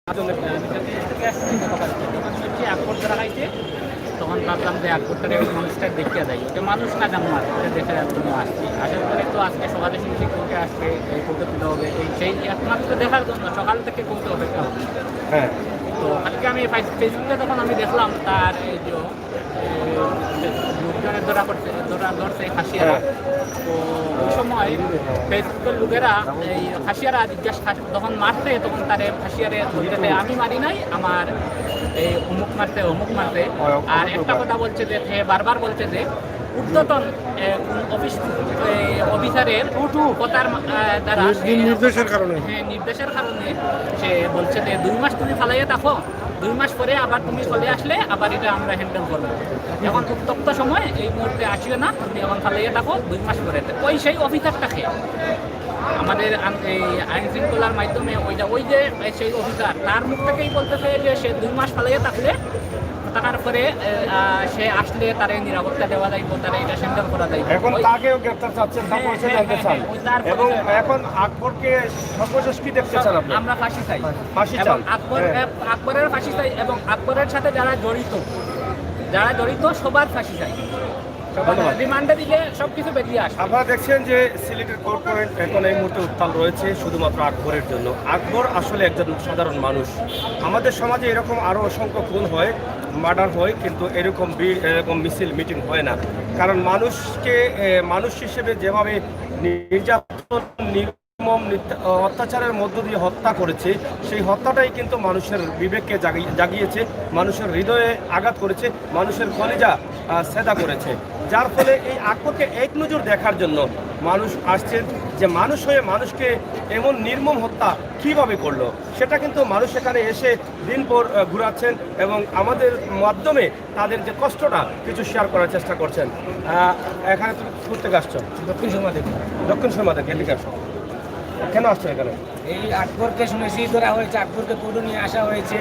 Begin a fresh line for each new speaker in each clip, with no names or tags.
আকবর ধরা খাইছে তখন ভাবলাম যে আকবরটারে মানুষটা দেখিয়া যাই ওটা মানুষ না জানো আর দেখে জন্য আসছি আসার পরে তো আজকে সকালে শুনছি কোর্টে আসবে এই কোর্টে তুলে হবে এই সেই একমাত্র দেখার জন্য সকাল থেকে কোর্টে অপেক্ষা হবে। হ্যাঁ, তো কালকে আমি ফেসবুকে তখন আমি দেখলাম তার এই যে লোকজনের ধরছে খাসিয়ারা। তো ওই সময় ফেসবুকের লোকেরা এই খাসিয়ারা জিজ্ঞাসা তখন মারতে তখন তারে খাসিয়ারে বলতে আমি মারি নাই আমার এই অমুক মারতে আর একটা কথা বলছে যে বারবার বলছে যে ঊর্ধ্বতন অফিসারের কথার দ্বারা নির্দেশের কারণে সে বলছে যে 2 মাস তুমি ফালাইয়ে থাকো, 2 মাস পরে আবার তুমি চলে আসলে আবার এটা আমরা হ্যান্ডেল করবো। এখন উত্তপ্ত সময় এই মুহূর্তে আসিও না, তুমি এখন ফালাইয়ে থাকো, 2 মাস পরে ওই সেই অফিসারটাকে আমাদের এই আইন শৃঙ্খলার মাধ্যমে ওই যে সেই অফিসার তার মুখ থেকেই বলতেছে যে সে 2 মাস ফালাইয়ে থাকলে থাকার পরে সে আসলে তার নিরাপত্তা দেওয়া যাইব, তারা এটা হ্যান্ডেল করা যাইব।
এখন তাকেও গ্রেফতার চাচ্ছেন, জানতে চান এবং এখন আকবরকে সর্বশেষ কি দেখতে চান আপনি?
আমরা ফাঁসি চাই,
ফাঁসি চান,
আকবরের ফাঁসি চাই এবং আকবরের সাথে যারা জড়িত সবার ফাঁসি চাই। রিমান্ডে দিলে সবকিছু বেরিয়ে আসে।
আপনারা দেখছেন যে সিলেটের কোর্ট পয়েন্ট এখন এই মুহূর্তে উত্তাল রয়েছে শুধুমাত্র আকবরের জন্য। আকবর আসলে একজন সাধারণ মানুষ। আমাদের সমাজে এরকম আরও অসংখ্য খুন হয়, মার্ডার হয়, কিন্তু এরকম মিছিল মিটিং হয় না। কারণ মানুষকে মানুষ হিসেবে যেভাবে নির্যাতন অত্যাচারের মধ্য দিয়ে হত্যা করেছে, সেই হত্যাটাই কিন্তু মানুষের বিবেককে জাগিয়েছে, মানুষের হৃদয়ে আঘাত করেছে, মানুষের কলিজা সেদা করেছে। যার ফলে এই আকবরকে এক নজর দেখার জন্য মানুষ আসছেন যে মানুষ হয়ে মানুষকে এমন নির্মম হত্যা কীভাবে করলো, সেটা কিন্তু মানুষ এখানে এসে দিন পর ঘুরাচ্ছেন এবং আমাদের মাধ্যমে তাদের যে কষ্টটা কিছু শেয়ার করার চেষ্টা করছেন। এখানে তুমি ঘুরতে আসছো দক্ষিণ সীমা থেকে এদিকে আসো, কেন আসছো এখানে?
এই আকবরকে শুনেছি ধরা হয়েছে, আকবরকে কোর্টে নিয়ে আসা হয়েছে।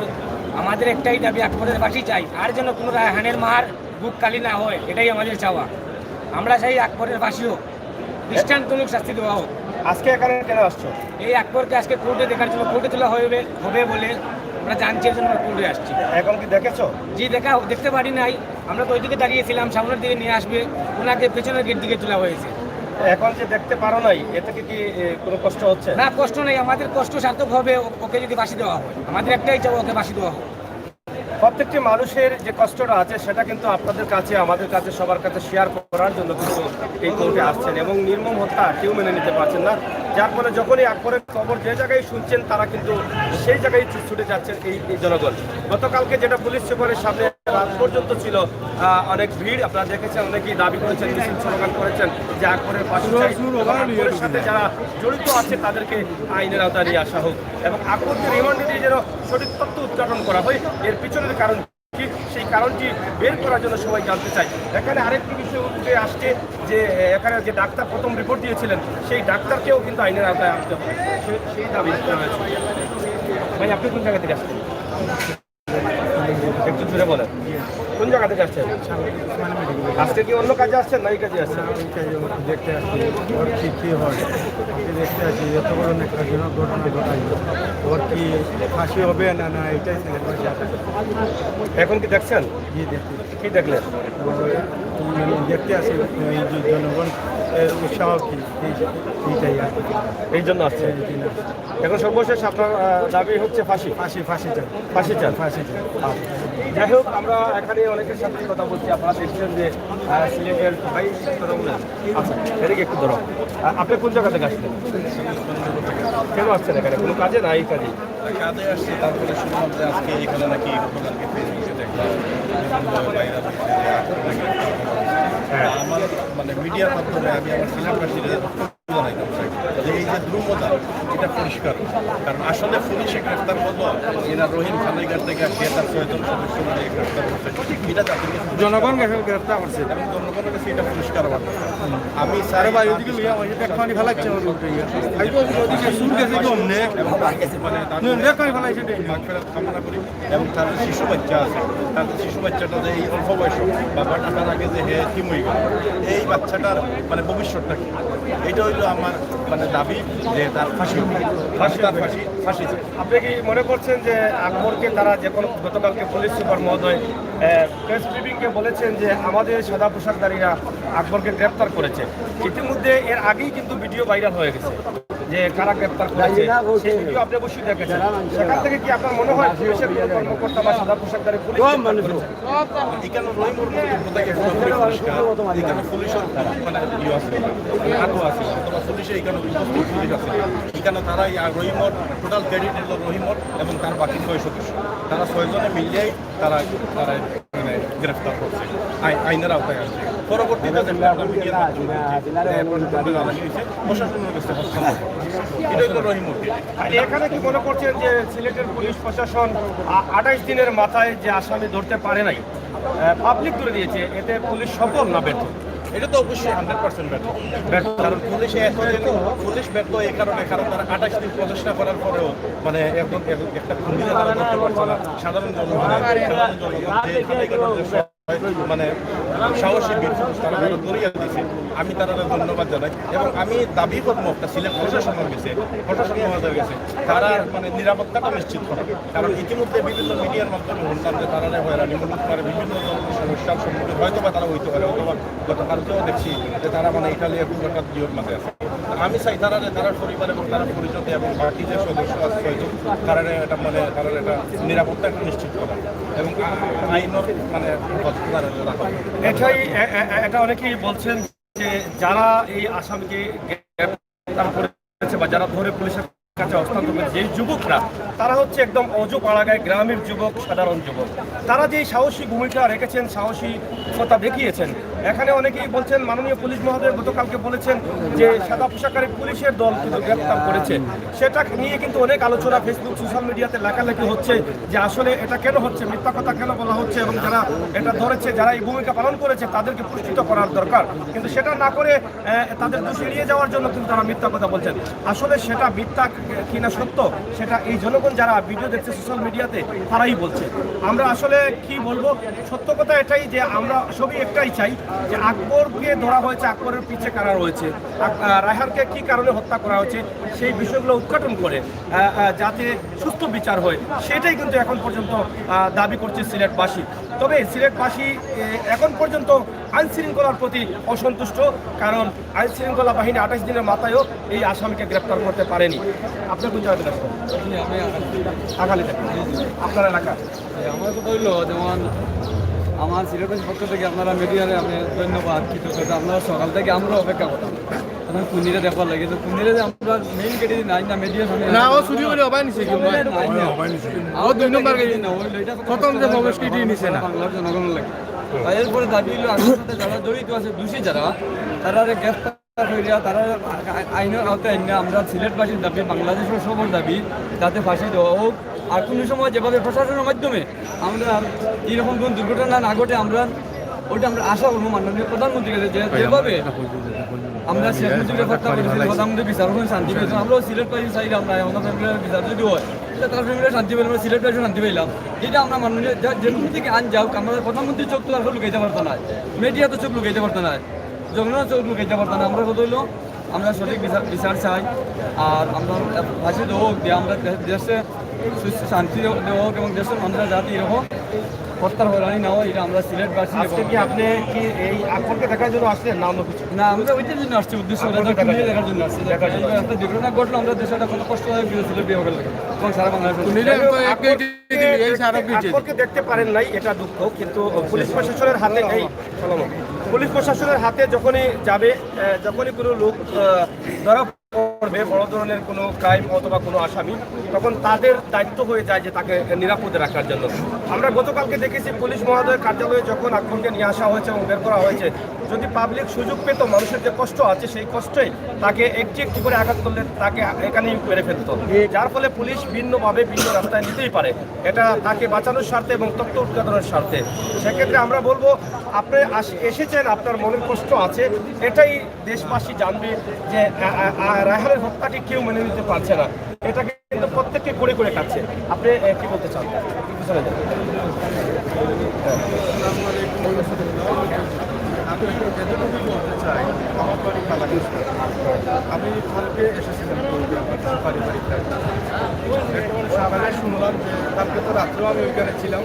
আমাদের একটাই দাবি, আকবরের ফাঁসি চাই, আর যেন কোনো রায়হানের মার বুক কালি না হয়, এটাই আমাদের চাওয়া। আমরা চাই আকবরের ফাঁসি হোক, দৃষ্টান্তমূলক শাস্তি দেওয়া হোক।
আজকে এখানে কেন আসছো?
এই আকবরকে আজকে কোর্টে দেখার জন্য, কোর্টে তোলা হবে বলে আমরা জানছি, এর জন্য আমরা কোর্টে আসছি।
এখন কি দেখেছো?
জি, দেখতে পারি নাই, আমরা তো ওইদিকে দাঁড়িয়েছিলাম, সামনের দিকে নিয়ে আসবে, ওনাকে পেছনের গেট দিকে তোলা হয়েছে।
এখন যে দেখতে পারো নাই, এ থেকে কি কোনো কষ্ট হচ্ছে?
না, কষ্ট নেই, আমাদের কষ্ট সার্থক হবে ওকে যদি ফাঁসি দেওয়া হয়। আমাদের একটাই চাও, ওকে ফাঁসি দেওয়া হয়।
প্রত্যেকটি মানুষের যে কষ্টটা আছে সেটা কিন্তু আপনাদের কাছে, আমাদের কাছে, সবার কাছে শেয়ার করার জন্য কিন্তু এই কোর্টে আসছেন এবং নির্মম হত্যা কেউ মেনে নিতে পারছেন না। যার ফলে যখনই আকবরের খবর যে জায়গায় শুনছেন তারা কিন্তু সেই জায়গায় ছুটে যাচ্ছেন এই জনগণ। গতকালকে যেটা পুলিশ সুপারের সামনে রাত পর্যন্ত ছিল অনেক ভিড়, আপনারা দেখেছেন, অনেকেই দাবি করেছেন, মিছিল স্লোগান করেছেন যে আকবরের ফাঁসি চাই, আকবরের সাথে যারা জড়িত আছে তাদেরকে আইনের আওতায় নিয়ে আসা হোক এবং আকবরকে রিমান্ডে দিয়ে যেন সঠিক তথ্য উদ্ঘাটন করা হয়। এর পিছনের কারণ কি, সেই কারণটি বের করার জন্য সবাই জানতে চাই। এখানে আরেকটি বিষয় উঠে আসছে যে এখানে যে ডাক্তার প্রথম রিপোর্ট দিয়েছিলেন সেই ডাক্তারকেও কিন্তু আইনের আওতায় আনতে হবে, সেই দাবি রয়েছে। ভাই, আপনি কোন জায়গা থেকে আসছেন? একটু জুড়ে বলেন, কোন জায়গা থেকে আসছেন? আজকে কি অন্য কাজে আসছেন না এই কাজে আসছেন?
দেখতে আসছি ওর কি হয়, দেখতে আসছি এত বড় একটা ঘটনা ঘটাই, ওর কি ফাঁসি হবে না এটাই
এখন কি দেখছেন? কি দেখলেন?
দেখতে আসি এই যে জনগণ উৎসাহ কি এইটাই আর
এই জন্য আসছে। এখন সর্বশেষ আপনার দাবি হচ্ছে ফাঁসি চান। যাই হোক, আমরা এখানে অনেকের সাথে কথা বলছি। আপনারা দেখছেন যে সিলেটের ভাই কথা বলেন। আচ্ছা, এদিকে একটু ধরো। আপনি কোন জায়গা থেকে আসছেন? কেন আসছেন এখানে? কোনো কাজে না এই কাজে
আসছি। তারপরে শুনলাম যে আজকে এখানে নাকি গতকালকে ফেসবুকে দেখলাম আমার মানে মিডিয়ার মাধ্যমে আমি আমার সিলেটবাসীর জানাইতাম যে এই যে দ্রুমতা, এটা পরিষ্কার। কারণ আসলে পুলিশে গ্রেফতার করলো এরা রহিম খানাইঘাট থেকে আসছে, তার 6 জন সদস্য মিলে গ্রেফতার করছে, এটা
জনগণ গ্রেফতার করছে
এবং জনগণের কাছে এটা পরিষ্কার আমার। আমি
আরে ভাই ওদিকে লইয়া আমাকে দেখখানি ফেলাচ্ছে আমার লোকটা আই তো ওদিকে শুন গেছে কি অমনে দেখখানি ফেলাইছে
মাগফিরাত কামনা করি। এবং তার শিশু বাচ্চা আছে, তার শিশু বাচ্চাটা যে এই অল্প বয়স বা ঘটনার আগে যে হে টিম হয়ে গেল, এই বাচ্চাটার মানে ভবিষ্যৎটা কি, এটা হইলো আমার মানে দাবি যে তার ফাঁসি ফাঁসি তার ফাঁসি ফাঁসি চাই।
আপনি কি মনে করছেন যে আকবরকে তারা যে কোনো গতকালকে পুলিশ সুপার মহোদয় প্রেস ব্রিফিংকে বলেছেন যে আমাদের সাদা পোশাকধারীরা আকবরকে গ্রেপ্তার করেছে, ইতিমধ্যে এর আগেই কিন্তু ভিডিও ভাইরাল হয়ে গেছে যে কারা গ্রেপ্তার করেছে, সেই ভিডিও আপনি অবশ্যই দেখেছেন। সেখান থেকে কি আপনার মনে হয় পুলিশের কোনো কর্মকর্তা বা সাদা পোশাকধারী পুলিশ গ্রেপ্তার করেছে?
এখানে রহিমুর কোথায় পুরোপুরি পরিষ্কার, এখানে পুলিশের মানে ইয়ে আছে, আগ্রহ আছে, অথবা পুলিশে এখানে উপস্থিত পুলিশ আছে, এখানে তারা রহিমর টোটাল ক্রেডিট এলো রহিমর এবং তার বাকি 6 সদস্য, তারা 6 জনে মিলিয়েই তারা তারা মানে গ্রেফতার করছে, আইনের আওতায় আসছে। পরবর্তীতে যেটা আমরা মিডিয়ার মাধ্যমে প্রশাসনের কাছে হস্তান্তর, এটা হলো রহিমুর।
আর এখানে কি মনে করছেন যে সিলেটের পুলিশ প্রশাসন 28 দিনের মাথায় যে আসামি ধরতে পারে নাই, পাবলিক ধরে দিয়েছে, এতে পুলিশ সফল না ব্যর্থ?
এটা তো অবশ্যই 100% ব্যর্থ, কারণ পুলিশে পুলিশ ব্যর্থ এই কারণে, কারণ তারা 28 দিন প্রচেষ্টা করার পরেও মানে একদম একটা খুনিকে তারা করতে পারছে না। সাধারণ জনগণ মানে সাহসী বীর তারা ধরিয়ে দিয়েছে, আমি তারা ধন্যবাদ জানাই এবং আমি দাবি করবো একটা সিলেট প্রশাসনের গেছে, প্রশাসন মহোদয় গেছে, তারা মানে নিরাপত্তাটা নিশ্চিত করে। কারণ ইতিমধ্যে বিভিন্ন মিডিয়ার মাধ্যমে শুনলাম যে তারা হয়রানিমূলক করে বিভিন্ন ধরনের সমস্যার সম্মুখীন হয়তো বা তারা হইতে পারে, অথবা গতকালকেও দেখছি যে তারা মানে ইটালিয়ার খুব একটা বিয়োগ মাঝে আছে। আমি চাই তারা তার পরিবার এবং তারা পরিচয় এবং বাকি যে সদস্য আছে হয়তো তারা এটা মানে তারা এটা নিরাপত্তা নিশ্চিত করা এবং আইনত মানে রাখা।
এটা অনেকেই বলছেন যে যারা এই আসামিকে গ্রেপ্তার করেছে বা যারা ধরে পুলিশের কাছে হস্তান্তর করেছে, এই যুবকরা তারা হচ্ছে একদম অজপাড়াগায় গ্রামের যুবক, সাধারণ যুবক। তারা যে সাহসী ভূমিকা রেখেছেন, সাহসিকতা দেখিয়েছেন, এখানে অনেকেই বলছেন, মাননীয় পুলিশ মহোদয় গতকালকে বলেছেন যে সাদা পোশাকারী পুলিশের দল কিন্তু গ্রেপ্তার করেছে। সেটা নিয়ে কিন্তু অনেক আলোচনা ফেসবুক, সোশ্যাল মিডিয়াতে লেখালেখি হচ্ছে যে আসলে এটা কেন হচ্ছে, মিথ্যা কথা কেন বলা হচ্ছে, এবং যারা এটা ধরেছে, যারা এই ভূমিকা পালন করেছে তাদেরকে পুরস্কৃত করার দরকার, কিন্তু সেটা না করে তাদের দোষ এড়িয়ে যাওয়ার জন্য কিন্তু তারা মিথ্যা কথা বলছেন। আসলে সেটা মিথ্যা কিনা সত্য, সেটা এই জনগণ যারা ভিডিও দেখছে সোশ্যাল মিডিয়াতে তারাই বলছে। আমরা আসলে কি বলবো, সত্য কথা এটাই যে আমরা সবই একটাই চাই যে আকবরকে ধরা হয়েছে, আকবরের পিছে কারা রয়েছে, রায়হানকে কি কারণে হত্যা করা হয়েছে, সেই বিষয়গুলো উদ্ঘাটন করে যাতে সুস্থ বিচার হয়, সেটাই কিন্তু এখন পর্যন্ত দাবি করছে সিলেটবাসী। তবে সিলেটবাসী এখন পর্যন্ত আইন শৃঙ্খলার প্রতি অসন্তুষ্ট, কারণ আইন শৃঙ্খলা বাহিনী 28 দিনের মাথায়ও এই আসামিকে গ্রেপ্তার করতে পারেনি। আপনার কোন জায়গাতে আসবেন? আগালি আপনার এলাকা।
আমার কথা হইল যেমন আমার সিলেটের পক্ষ থেকে আপনারা মিডিয়ারে আমি ধন্যবাদ কৃতজ্ঞতা, আপনারা সকাল থেকে আমরা অপেক্ষা করতাম কুনিরে দেখবার লাগে, তো কুনিরে যে আমরা মেইন কেটে নাই না মিডিয়া
না ও চুরি করে হবাই নিছে কি ও 2 নম্বর কেটে না প্রথম যে প্রবেশ কেটে নিছে না
বাংলার জনগণের লাগে। এরপরে দাবি হলো আমার সাথে যারা জড়িত আছে দোষী যারা, তারা গ্রেফতার হইয়া তারা আইনের আওতায় আইন, আমরা সিলেটবাসীর দাবি, বাংলাদেশের সবার দাবি যাতে ফাঁসি দেওয়া হোক। আর কোনো সময় যেভাবে প্রশাসনের মাধ্যমে আমরা এরকম কোন দুর্ঘটনা না ঘটে, আমরা ওইটা আমরা আশা করবো মাননীয় প্রধানমন্ত্রীর কাছে, যেভাবে আমরা শেখ মুজিবের হত্যা করেছি, প্রধানমন্ত্রী বিচার করে শান্তি পেয়েছিলাম, আমরাও সিলেটবাসী চাই আমরা আমাদের ফ্যামিলির বিচার যদি হয় তার ফ্যামিলির শান্তি পেলাম, আমরা সিলেটবাসী শান্তি পেলাম। এটা আমরা মাননীয় যেগুলো থেকে আন যাও, আমাদের প্রধানমন্ত্রীর চোখ তো আর লুকাইতে পারতো না, মিডিয়া তো চোখ লুকাইতে পারতো না, জনগণের চোখ লুকাইতে পারতো না। আমরা কত হইলো আমরা সঠিক বিচার চাই, আর আমরা ফাঁসি দেওয়া হোক দিয়ে আমরা দেশে শান্তি দেওয়া হোক এবং দেশের মানুষরা যাতে এরকম হত্যার হয়রানি না হয়, এটা আমরা সিলেটবাসী।
আজকে কি আপনি কি এই আকবরকে দেখার জন্য আসলেন না অন্য কিছু?
না, আমরা ওইটার জন্য আসছি, উদ্দেশ্য দেখার জন্য আসছি। একটা দুর্ঘটনা ঘটলো, আমরা দেশে একটা কোনো কষ্ট হয় সিলেট বিভাগের লাগে এবং সারা
আকবরকে দেখতে পারেন নাই, এটা দুঃখ, কিন্তু পুলিশ প্রশাসনের হাতে পুলিশ প্রশাসনের হাতে যখনই যাবে, যখনই কোনো লোক ধরা পড়বে, বড় ধরনের কোনো ক্রাইম অথবা কোনো আসামি, তখন তাদের দায়িত্ব হয়ে যায় যে তাকে নিরাপদে রাখার জন্য। আমরা গতকালকে দেখেছি পুলিশ মহোদয়ের কার্যালয়ে যখন আকবরকে নিয়ে আসা হয়েছে এবং বের করা হয়েছে, যদি পাবলিক সুযোগ পেত, মানুষের যে কষ্ট আছে সেই কষ্টে তাকে একটি একটি করে আঘাত করলে তাকে এখানেই মেরে ফেলত, যার ফলে পুলিশ ভিন্নভাবে ভিন্ন রাস্তায় নিতেই পারে, এটা তাকে বাঁচানোর স্বার্থে এবং তথ্য উৎপাদনের স্বার্থে। সেক্ষেত্রে আমরা বলবো, আপনি এসেছেন, আপনার মনের কষ্ট আছে, এটাই দেশবাসী জানবে যে রায়হানের হত্যাকে কেউ মেনে নিতে পারছে না, এটাকে কিন্তু প্রত্যেককে করে করে খাচ্ছে। আপনি কি বলতে চান?
আমি যতটুকু বলতে চাই, বাড়ি কালাকাশ। আমি কালকে এসেছিলাম পারিবারিক কাজে। এখন সকালে শুনলাম যে কালকে তো রাত্রেও আমি ওইখানে ছিলাম,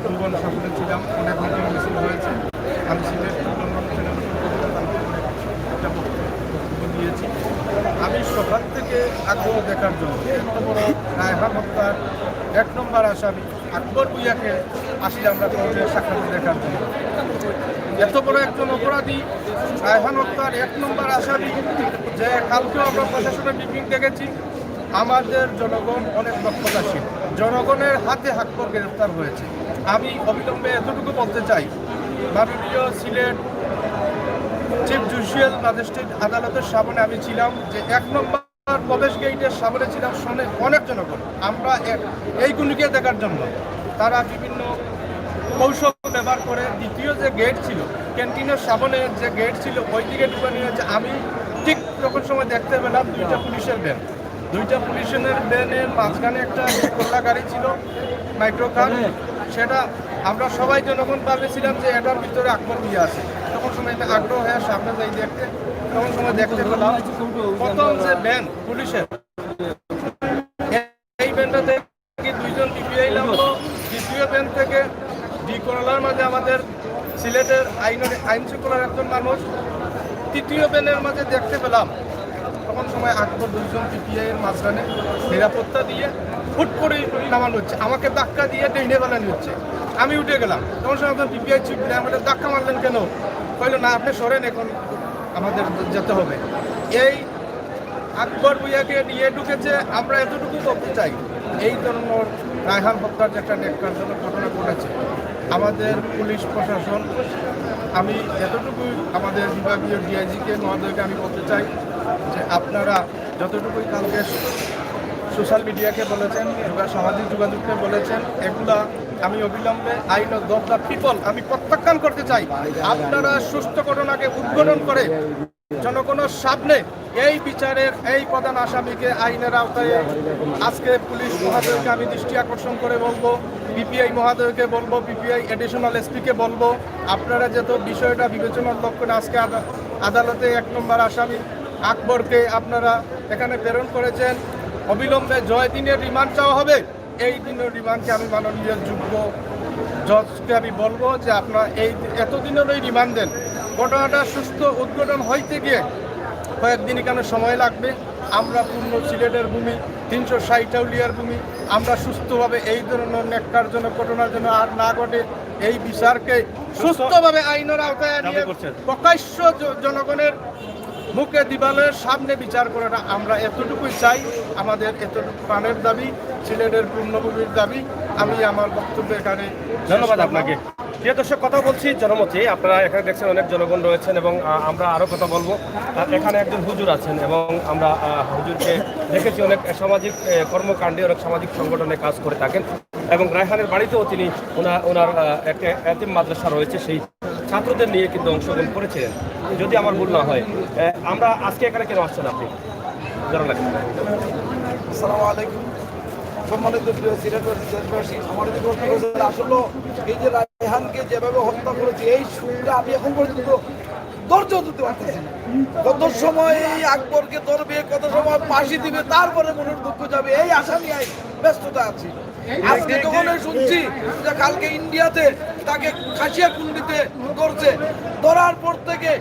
জীবন সফলে ছিলাম, অনেক মিটিং মিছিল হয়েছে। আমি সিলেট একটা বক্তব্য দিয়েছি। আমি সকাল থেকে আগ্রহ দেখার জন্য এত বড় রায়হান হত্যার 1 নম্বর আসামি আকবর ভূঁইয়াকে আসলে আমরা কোর্টে সাক্ষাৎ দেখার জন্য। এত বড় একজন অপরাধী রায়হান হত্যার 1 নম্বর আসামি, যে কালকেও আমরা প্রশাসনের মিটিং দেখেছি। আমাদের জনগণ অনেক লক্ষ্যতাশীল, জনগণের হাতে আকবর গ্রেফতার হয়েছে। আমি অবিলম্বে এতটুকু বলতে চাই, মাননীয় সিলেট চিফ জুডিশিয়াল ম্যাজিস্ট্রেট আদালতের সামনে আমি ছিলাম, যে 1 নম্বর প্রবেশ গেটের সামনে ছিলাম শুনে অনেক জনগণ। আমরা এই গুণকে দেখার জন্য তারা বিভিন্ন কৌশল ব্যবহার করে দ্বিতীয় যে গেট ছিল, ক্যান্টিনের সামনে যে গেট ছিল, ওই দিকে ঢুকে নিয়েছে। আমি ঠিক তখন সময় দেখতে পেলাম 2টা পুলিশের ভ্যান, 2টা পুলিশের ভ্যানের মাঝখানে একটা কোলা গাড়ি ছিল মাইক্রোকার। সেটা আমরা সবাই জনগণ ভাবেছিলাম যে এটার ভিতরে আকবর ভূঁইয়া আছে। তখন সময় এটা আগ্রহ হয়ে সামনে যাই দেখতে, তখন সময় দেখতে পেলাম প্রথম যে ভ্যান পুলিশের, এই ভ্যানটা থেকে 2জন পিপিআই নামলো, দ্বিতীয় ভ্যান থেকে করলার মাঝে আমাদের সিলেটের আইন শৃঙ্খলার একজন মানুষ, তৃতীয় ভ্যানের মাঝে দেখতে পেলাম তখন সময় আকবর 2জন পিপিআই এর মাঝখানে নিরাপত্তা দিয়ে হুট করে নামানো হচ্ছে। আমাকে ধাক্কা দিয়ে ডেইনে বানানো হচ্ছে। আমি উঠে গেলাম, তখন সময় একজন পিপিআই চিফ আমাদের ধাক্কা মারলেন কেন? কইল না আপনি সরেন, এখন আমাদের যেতে হবে। এই আকবর ভূঁইয়াকে নিয়ে ঢুকেছে। আমরা এতটুকু বলতে চাই, এই ধরনের রায়হান হত্যার যে একটা ন্যাক্কারজনক ঘটনা ঘটেছে, আমাদের পুলিশ প্রশাসন, আমি এতটুকু আমাদের বিভাগীয় ডিআইজিকে মহোদয়কে আমি বলতে চাই যে আপনারা যতটুকুই কালকে সোশ্যাল মিডিয়াকে বলেছেন, সামাজিক যোগাযোগকে বলেছেন, এগুলা আমি অবিলম্বে আইন অফ দ্য পিপল আমি প্রত্যাখ্যান করতে চাই। আপনারা সুস্থ ঘটনাকে উদ্ঘাটন করে জনগণের সামনে এই বিচারের এই প্রধান আসামিকে আইনের আওতায় আজকে পুলিশ মহোদয়কে আমি দৃষ্টি আকর্ষণ করে বলবো, পিপিআই মহোদয়কে বলবো, পিপিআই এডিশনাল এসপিকে বলবো, আপনারা যত বিষয়টা বিবেচনার লক্ষ্যে আজকে আদালতে 1 নম্বর আসামি আকবরকে আপনারা এখানে প্রেরণ করেছেন। অবিলম্বে 6 দিনের রিমান্ড চাওয়া হবে। এই দিনের রিমান্ডকে আমি মাননীয় যোগ্য জজকে আমি বলবো যে আপনারা এই এতদিনের এই রিমান্ড দেন। ঘটনাটা সুস্থ উদ্ঘাটন হইতে গিয়ে কয়েকদিন এখানে সময় লাগবে। আমরা পূর্ণ সিলেটের ভূমি, 360 আউলিয়ার ভূমি, আমরা সুস্থভাবে এই ধরনের ন্যাক্কারজনক ঘটনার জন্য আর না ঘটে এই বিচারকে সুস্থভাবে আইনের আওতায় নিয়ে প্রকাশ্য জনগণের মুখে দিবালের সামনে বিচার করাটা আমরা এতটুকুই চাই। আমাদের এতটুকু প্রাণের দাবি, সিলেটের পূর্ণভূমির দাবি। আমি আমার বক্তব্য এখানে
ধন্যবাদ আপনাকে। প্রিয় দর্শক, কথা বলছি জনমতে। আপনারা এখানে দেখছেন অনেক জনগণ রয়েছেন এবং আমরা আরও কথা বলবো। এখানে একজন হুজুর আছেন এবং আমরা হুজুরকে দেখেছি অনেক সামাজিক কর্মকাণ্ডে, অনেক সামাজিক সংগঠনে কাজ করে থাকেন এবং রায়হানের বাড়িতেও তিনি ওনার একটা এতিম মাদ্রাসা রয়েছে, সেই ছাত্রদের নিয়ে কিন্তু অংশগ্রহণ করেছিলেন, যদি আমার ভুল না হয়। আমরা আজকে এখানে কেন আসছেন আপনি জানা লাগবে?
আসসালামু আলাইকুম। সম্মানিত প্রিয় সিলেটবাসী, আমাদের আসলে এই যে রায়হানকে যেভাবে হত্যা করেছে, এই সুরটা আমি এখন পর্যন্ত ধৈর্য দিতে পারতেছি না। কত সময় এই আকবরকে ধরবে, কত সময় ফাঁসি দিবে, তারপরে মনের দুঃখ যাবে, এই আশা নিয়ে ব্যস্ততা আছি। আজকে যখন শুনছি যে কালকে ইন্ডিয়াতে তাকে খাসিয়া কুন্ডিতে ধরছে, ধরার পর থেকে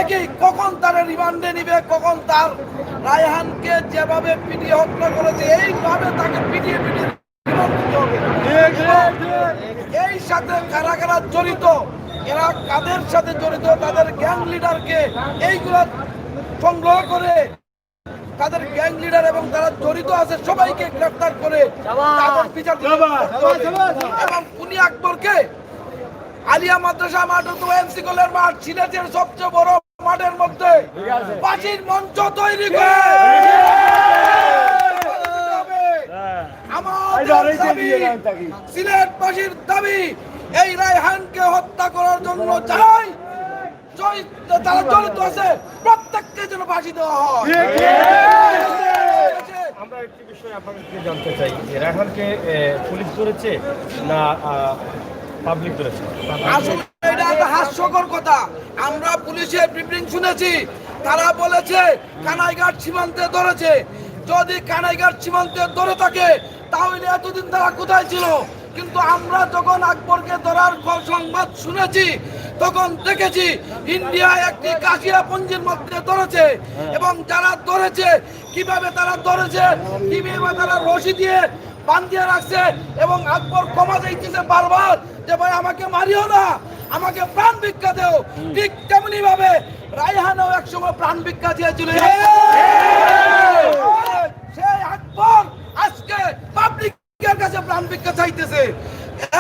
একই কখন তারা রিমান্ডে নিবে, কখন তার রায়হানকে যেভাবে পিটিয়ে হত্যা করেছে এইভাবে তাকে পিটিয়ে পিটিয়ে রিমান্ড দিতে হবে। এই সাথে কারা কারা জড়িত, এরা কাদের সাথে জড়িত, তাদের গ্যাং লিডারকে এইগুলা সংগ্রহ করে তাদের গ্যাং লিডার এবং তারা জড়িত আছে সবাইকে গ্রেফতার করে তাদের বিচার এবং উনি আকবরকে আলিয়া মাদ্রাসা মাঠ অথবা এমসি কলের মাঠ, সিলেটের সবচেয়ে বড় মাঠের মধ্যে ফাঁসির মঞ্চ তৈরি করে আমাদের দাবি, সিলেটবাসীর দাবি, এই রায়হানকে হত্যা করার জন্য চাই তারা জড়িত আছে প্রত্যেককে যেন ফাঁসি দেওয়া হয়।
আমরা একটি বিষয় আপনাদের থেকে জানতে চাই, যে রায়হানকে পুলিশ ধরেছে না পাবলিক ধরেছে?
আসলে এটা একটা হাস্যকর কথা। আমরা পুলিশের ব্রিফিং শুনেছি, তারা বলেছে কানাইঘাট সীমান্তে ধরেছে। যদি কানাইঘাট সীমান্তে ধরে থাকে তাহলে এতদিন তারা কোথায় ছিল? কিন্তু আমরা যখন আকবরকে ধরার সংবাদ শুনেছি তখন দেখেছি ইন্ডিয়া একটি কাশিয়াপঞ্জির মধ্যে ধরেছে, এবং যারা ধরেছে কিভাবে তারা ধরেছে, কিভাবে তারা রশি দিয়ে বান্ধিয়ে রাখছে, এবং আকবর ক্ষমা চাইতেছে বারবার যে ভাই আমাকে মারিও না, আমাকে প্রাণ ভিক্ষা দেও। ঠিক তেমনি ভাবে রায়হানও একসময় প্রাণ ভিক্ষা দিয়েছিল। সেই আকবর আজকে পাবলিকের কাছে প্রাণ ভিক্ষা চাইতেছে।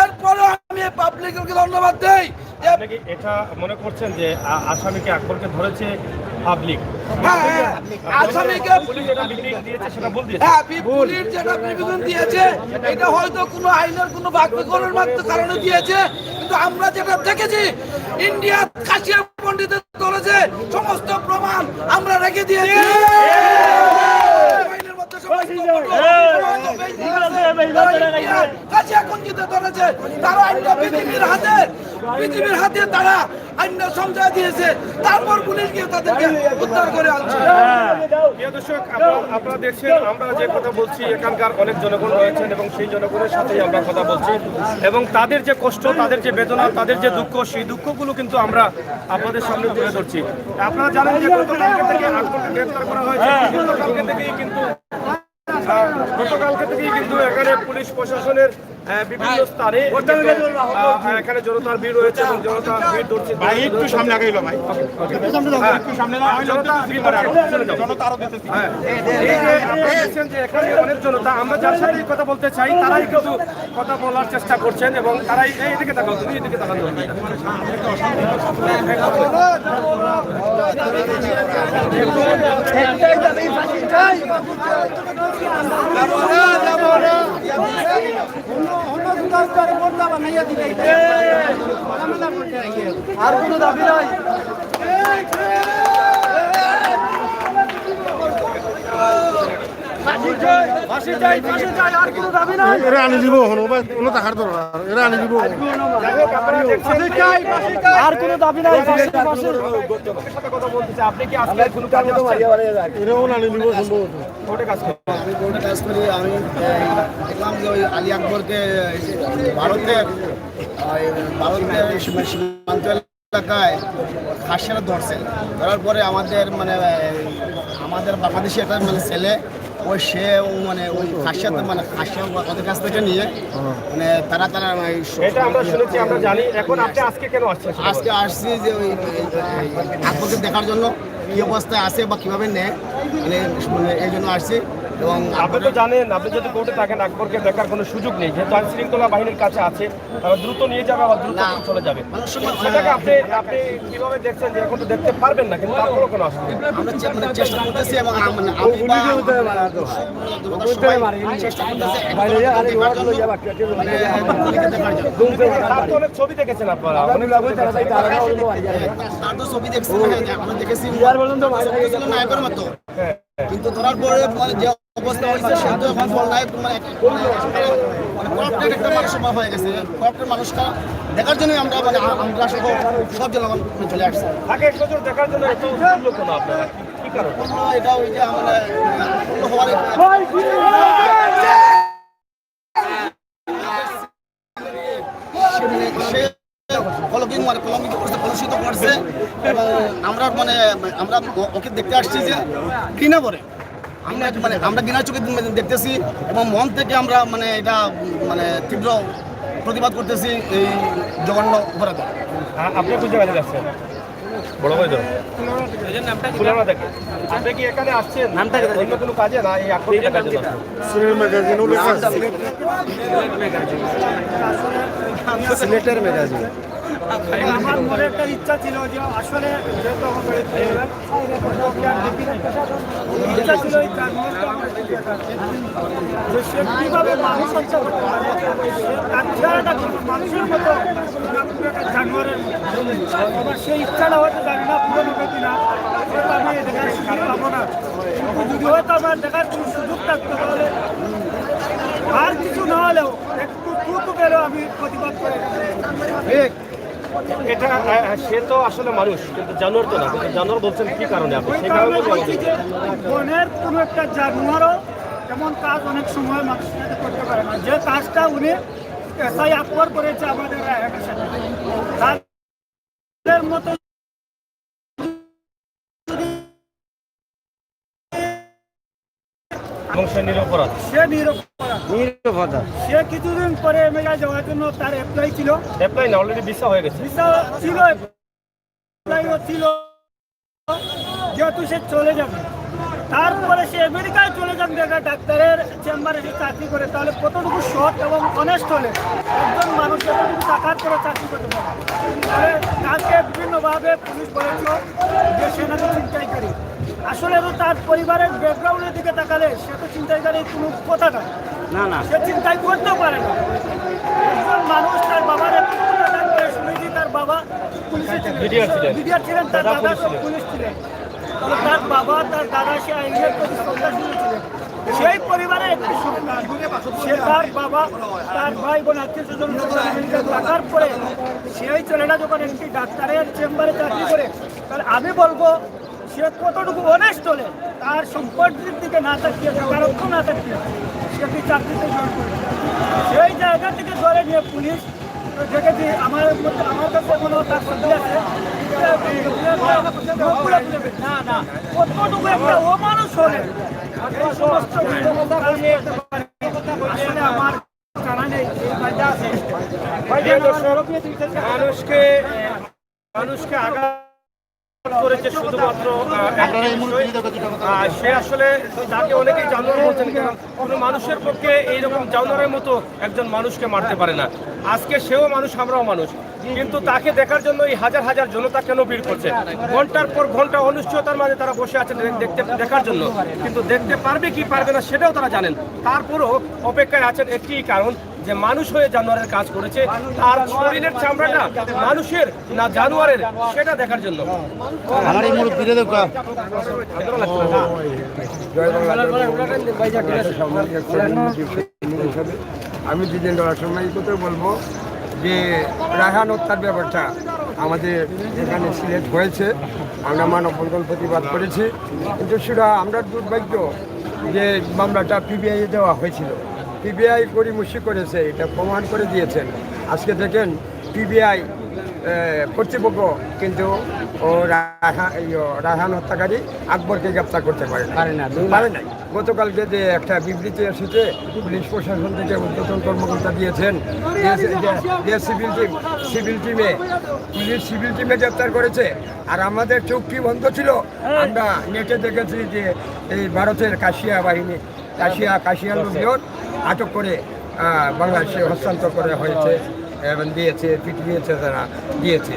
এরপরে আমি পাবলিককে ধন্যবাদ দেই।
আপনি কি এটা মনে করছেন যে আসামিকে আকবরকে ধরেছে পাবলিক?
হ্যাঁ, আসামিকে
পুলিশ যেটা ব্রিফিং দিয়েছে সেটা ভুল দিয়েছে।
হ্যাঁ, পুলিশ যেটা ব্রিফিং দিয়েছে এটা হয়তো কোনো আইনের কোনো বাক্যকরণের কারণে দিয়েছে, কিন্তু আমরা যেটা দেখেছি ইন্ডিয়া কাশিয়া পণ্ডিতের ধরেছে, সমস্ত প্রমাণ আমরা রেখে দিয়েছি। আইনের মধ্যে সমস্ত কাশিয়াগঞ্জিতে ধরেছে, তারা আইনটা পৃথিবীর হাতে তারা আইনটা সমঝা দিয়েছে, তারপর পুলিশ গিয়ে তাদেরকে উদ্ধার করে আনছে।
প্রিয় দর্শক, আপনারা দেখছেন আমরা যে কথা বলছি, এখানকার অনেক জনগণ রয়েছেন এবং সেই জনগণের সাথেই আমরা কথা বলছি, এবং তাদের যে কষ্ট, তাদের যে বেদনা, তাদের যে দুঃখ, সেই দুঃখগুলো কিন্তু আমরা আপনাদের সামনে তুলে ধরছি। আপনারা জানেন যে গতকালকে থেকে আকবরকে গ্রেফতার করা হয়েছে, গতকালকে থেকেই কিন্তু এখানে পুলিশ প্রশাসনের বিভিন্ন স্তরে এখানে জনতার ভিড় রয়েছে এবং জনতার ভিড় ধরছে। একটু সামনে আগাইলো ভাই, জনতা ভিড় দেখছেন যে এখানে অনেক জনতা। আমরা যার সাথে কথা বলতে চাই তারাই কিন্তু কথা বলার চেষ্টা করছেন, এবং তারাই এইদিকে তাকাও, তুমি এইদিকে তাকাও।
আর কোনো দাবি নাই।
এরা আনি দিব কোনো টাকার দরকার, এরা আনি দিব।
আর কোনো দাবি নাই।
কথা বলতেছে, আপনি কি আজকে কোনো কাজে আসছেন?
এরাও আনি দিব সম্ভবত।
কোর্টে কাজ করেন?
কোর্টে কাজ করি আমি। দেখলাম যে ওই আলী আকবরকে ভারতের সীমান্ত এলাকায় খাসিয়ারা ধরছে। ধরার পরে আমাদের বাংলাদেশি একটা ছেলে সে ওই খাসিয়াতে খাসিয়া ওদের কাছ থেকে নিয়ে তারা
এটা আমরা শুনেছি, আমরা জানি। এখন আপনি আজকে কেন আসছেন?
আজকে আসছি যে ওই আকবরকে দেখার জন্য কি অবস্থায় আছে বা কিভাবে নেয়, এই জন্য আসছি। এবং
আপনি তো জানেন, আপনি যদি কোর্টে থাকেন আকবরকে দেখার কোনো সুযোগ নেই, যেহেতু আইন শৃঙ্খলা বাহিনীর কাছে আছে, তারা দ্রুত নিয়ে যাবে আবার দ্রুত চলে যাবে। সেটাকে আপনি কিভাবে দেখছেন যে এখন তো দেখতে পারবেন না, কিন্তু তারপরও কোনো অসুবিধা নেই?
আমরা চেষ্টা করতেছি, এবং
অনেক ছবি দেখেছেন আপনারা, অনেক
ছবি দেখছি, আমরা দেখেছি নায়কের মতো, কিন্তু ধরার পরে যে অবস্থা হয়েছে সে তো এখন নায়ক একটা মানুষ হয়ে গেছে। কয়েকটা মানুষটা দেখার জন্য আমরা আমরা সব জনগণ চলে আসছি।
তাকে এক নজর দেখার জন্য এত লোক না আপনারা, কি কারণ?
এটা ওই যে আমরা কলুষিত করছে, এবং আমরা ওকে দেখতে আসছি যে ঘৃণা করে, আমরা ঘৃণা চোখে দেখতেছি, এবং মন থেকে আমরা এটা তীব্র প্রতিবাদ করতেছি এই জঘন্য অপরাধ।
আপনি কোন জায়গায় যাচ্ছেন? বড় ভাই ধরো খুলনা থেকে। আপনি কি এখানে আসছেন অন্য কোনো কাজে না এই আকবর দেখার জন্য?
সিলেটের ম্যাগাজিন।
আমার মনে একটা ইচ্ছা ছিল যে আসলে ইচ্ছা ছিল কিভাবে মানুষ হচ্ছে মানুষের মতো জানুয়ারের আমার সেই ইচ্ছাটা হয়তো জানি না পূরণ হবে কিনা, আমি দেখার সুযোগ পাবো না। যদি হয়তো আমার দেখার কোনো সুযোগ থাকতো তাহলে আর কিছু না হলেও একটু দ্রুত গেলেও আমি প্রতিবাদ করে
এটা সে তো আসলে মানুষ, কিন্তু জানোয়ার তো না। কিন্তু জানোয়ার বলছেন কি কারণে আপনি? সেই কারণে
বনের কোনো একটা জানোয়ারও এমন কাজ অনেক সময় মানুষের সাথে করতে পারে না, যে কাজটা উনি এসআই আকবর করেছে আমাদের রায়হানের সাথে। তাদের মতো
এবং সে নিরপরাধ।
সে নিরপরাধ। সে কিছুদিন পরে আমেরিকা যাওয়ার জন্য তার অ্যাপ্লাই ছিল,
অ্যাপ্লাই না, অলরেডি ভিসা হয়ে গেছে।
ভিসা ছিল, অ্যাপ্লাইও ছিল, যেহেতু সে চলে যাবে। তারপরে সে আমেরিকায় চলে যাবে, ডাক্তারের চেম্বারে সে চাকরি করে। তাহলে কতটুকু সৎ এবং অনেস্ট হলে একজন মানুষ কতটুকু টাকার করে চাকরি করতে পারে? তাহলে তাকে বিভিন্নভাবে পুলিশ বলেছিল যে সে নাকি ছিনতাইকারী। আসলে তো তার পরিবারের ব্যাকগ্রাউন্ডের দিকে তাকালে সে তো ছিনতাইকারী কোনো কথা না, না সে চিন্তাই করতেও পারে না। একজন মানুষ তার বাবার শুনেছি তার বাবা পুলিশে মিডিয়া ছিলেন, তার দাদা পুলিশ ছিলেন। তাহলে তার বাবা তার দাদা সে আইনের প্রতি শ্রদ্ধাশীল ছিলেন। সেই পরিবারের একটি সন্তান, সে তার বাবা তার ভাই বোন আত্মীয় স্বজন থাকার পরে সেই ছেলেটা যখন একটি ডাক্তারের চেম্বারে চাকরি করে, তাহলে আমি বলবো সে কতটুকু অনেস্ট হলে তার সম্পত্তির দিকে না তাকিয়ে, কারক্ষ না তাকিয়ে সে একটি চাকরিতে জয়েন করে। সেই জায়গা থেকে ধরে নিয়ে পুলিশ দেখেছি আমার কাছে কোনো তার ছবি আছে না, না কতটুকু একটা অমানুষ হলে এই সমস্ত আসলে আমার জানা নেই।
মানুষকে আঘাত করেছে শুধুমাত্র সে আসলে তাকে অনেকেই জানোয়ার বলছেন, কোনো মানুষের পক্ষে এইরকম জানোয়ারের মতো একজন মানুষকে মারতে পারে না। আজকে সেও মানুষ, আমরাও মানুষ, কিন্তু তাকে দেখার জন্য এই হাজার হাজার জনতা কেন ভিড় করছে? ঘন্টার পর ঘন্টা অনিশ্চয়তার মাঝে তারা বসে আছেন দেখার জন্য, কিন্তু দেখতে পারবে কি পারবে না সেটাও তারা জানেন। তারপরও অপেক্ষায় আছেন একটি কারণ, যে মানুষ হয়ে জানোয়ারের কাজ করেছে, তার শরীরের চামড়াটা মানুষের না জানোয়ারের সেটা দেখার জন্য।
আমি জিতেন্দ্র আসমাই কথা বলবো যে রায়হান হত্যার ব্যাপারটা আমাদের এখানে সিলেক্ট হয়েছে, আমরা মানববন্ধন প্রতিবাদ করেছি, কিন্তু সেটা আমরা দুর্ভাগ্য যে মামলাটা পিবিআই দেওয়া হয়েছিল। পিবিআই গড়িমসি করেছে, এটা প্রমাণ করে দিয়েছেন। আজকে দেখেন পিবিআই কর্তৃপক্ষ কিন্তু রায়হান হত্যাকারী আকবরকে গ্রেপ্তার করতে পারে না। গতকালকে যে একটা বিবৃতি এসেছে পুলিশ প্রশাসন থেকে ঊর্ধ্বতন কর্মকর্তা দিয়েছেন যে সিভিল টিমে গ্রেপ্তার করেছে। আর আমাদের চোখটি বন্ধ ছিল, আমরা নেটে দেখেছি যে এই ভারতের কাশিয়া লোকজন আটক করে বাংলাদেশে হস্তান্তর করে হয়েছে এবং দিয়েছে, পিটিয়েছে, তারা দিয়েছে।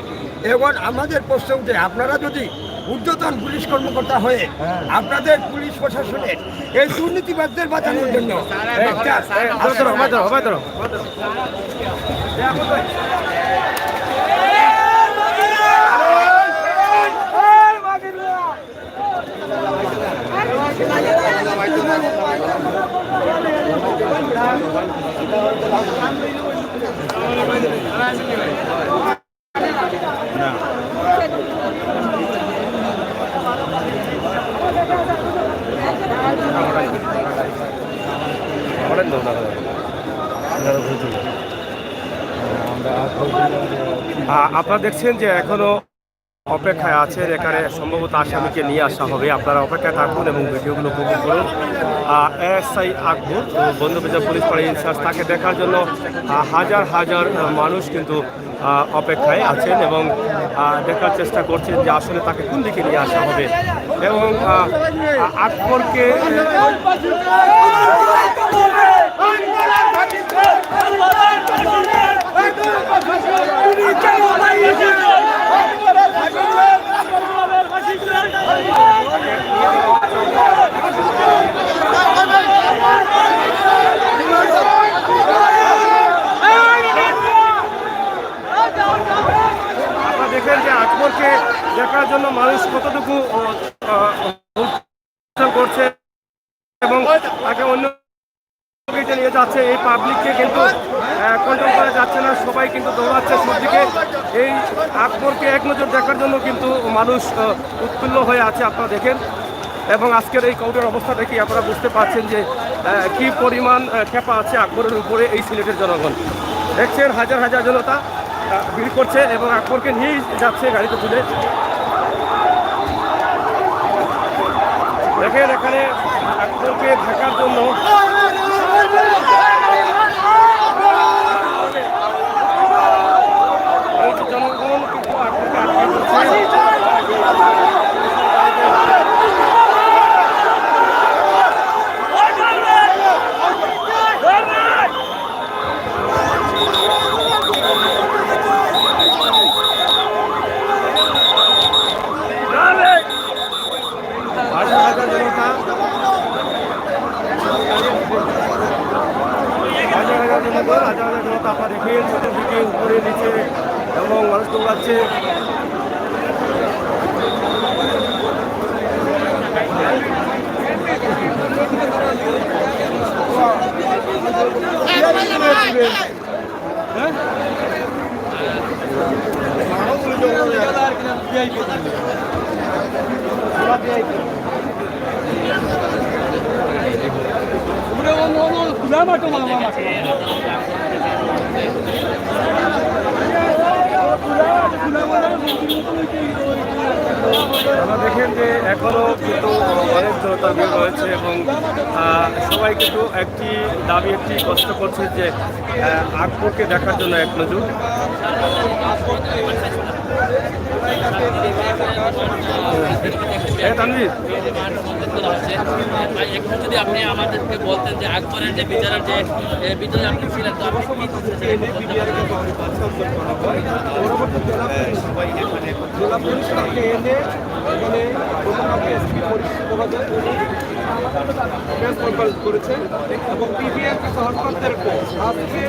এবং আমাদের প্রশ্ন উঠে, আপনারা যদি ঊর্ধ্বতন পুলিশ কর্মকর্তা হয়ে আপনাদের পুলিশ প্রশাসনের এই দুর্নীতিবাদদের বাঁচানোর জন্য
আপনারা দেখছেন যে এখনো অপেক্ষায় আছে, এখানে সম্ভবত আসামিকে নিয়ে আসা হবে। আপনারা অপেক্ষায় থাকুন এবং ভিডিওগুলো উপভোগ করুন। এএসআই আকবর বন্দরবাজার পুলিশ ফাঁড়ি ইনচার্জ, তাকে দেখার জন্য হাজার হাজার মানুষ কিন্তু অপেক্ষায় আছেন এবং দেখার চেষ্টা করছেন যে আসলে তাকে কোন দিকে নিয়ে আসা হবে। এবং আকবরকে দেখেন যে আকবরকে দেখার জন্য মানুষ কতটুকু করছে এবং তাকে অন্য দিকে নিয়ে যাচ্ছে। এই পাবলিককে কিন্তু কন্ট্রোল করা যাচ্ছে না, সবাই কিন্তু দৌড়াচ্ছে সবদিকে। এই আকবরকে এক নজর দেখার জন্য কিন্তু মানুষ উৎফুল্ল হয়ে আছে, আপনারা দেখেন। এবং আজকের এই কাউন্টের অবস্থা দেখি আপনারা বুঝতে পারছেন যে কি পরিমাণ খেপা আছে আকবরের উপরে এই সিলেটের জনগণ। দেখছেন হাজার হাজার জনতা ভিড় করছে এবং আকবরকে নিয়েই যাচ্ছে গাড়িতে তুলে। দেখেন এখানে আকবরকে দেখার জন্য জনগণ কিন্তু আকবরকে আটকে পড়ছে। আপনারা দেখেন চতুর্দিকে উপরে নিচে এবং মানুষ দৌড়াচ্ছে। আমরা দেখেন যে এখনো কিন্তু অনেক জনতা ভিড় রয়েছে এবং সবাই কিন্তু একটি দাবি একটি কষ্ট করছে যে আকবরকে দেখার জন্য এক নজর।
যদি আপনি আমাদেরকে বলতেন যে আকবরের যে বিচারের যে বিচারে আপনি ছিলেন তো আপনি
করেছে এবং পিবিআর সহকর্তাদেরকে আজকে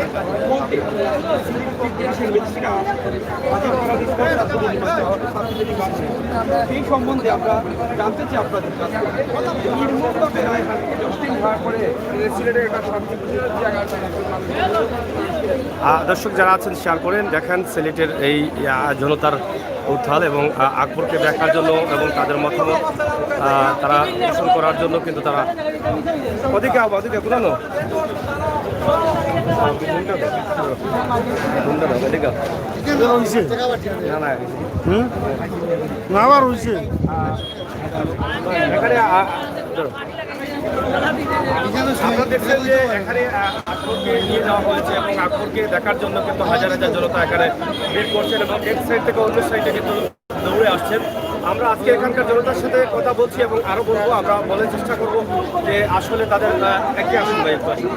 এই সম্বন্ধে আমরা জানতে চাই আপনাদের কাছে দর্শক যারা আছেন শেয়ার করেন, দেখেন সিলেটের এই জনতার উত্থাল এবং আকবরকে দেখার জন্য এবং তাদের মতামত তারা পোষণ করার জন্য কিন্তু তারা ওদিকে ওদিকে পুরানো
আবার হয়েছে
এখানে আপনারা দেখছেন যে এখানে আকবরকে নিয়ে যাওয়া হয়েছে এবং আকবরকে দেখার জন্য কিন্তু হাজার হাজার জনতা এখানে ভিড় করছেন এবং এক সাইড থেকে অন্য সাইডে কিন্তু দৌড়ে আসছেন। আমরা আজকে এখানকার জনতার সাথে কথা বলছি এবং আরও বলবো, আমরা বলার চেষ্টা করব যে আসলে তাদের একই আসুন ভাই, একটু আসুন।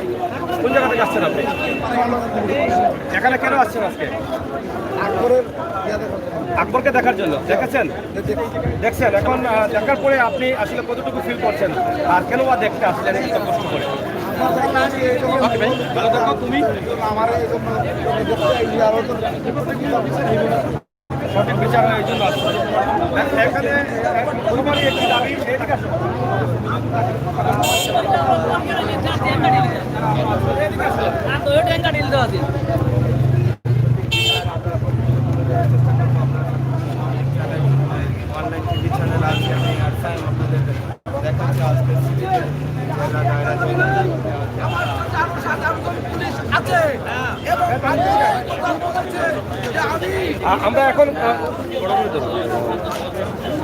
কোন জায়গা থেকে আসছেন আপনি? এখানে কেন আসছেন আজকে? আকবরকে দেখার জন্য দেখেছেন, দেখছেন। এখন দেখার পরে আপনি আসলে কতটুকু ফিল করছেন আর কেন বা দেখতে আসলেন এত কষ্ট করে? তুমি সঠিক বিচার হয় এই জন্য আসছে। এখানে কোনোবারই একটি দাবি এদিকে আসুন। অনলাইন টিভি চ্যানেল আছে, আমি আর আপনাদের দেখাচ্ছি আজকে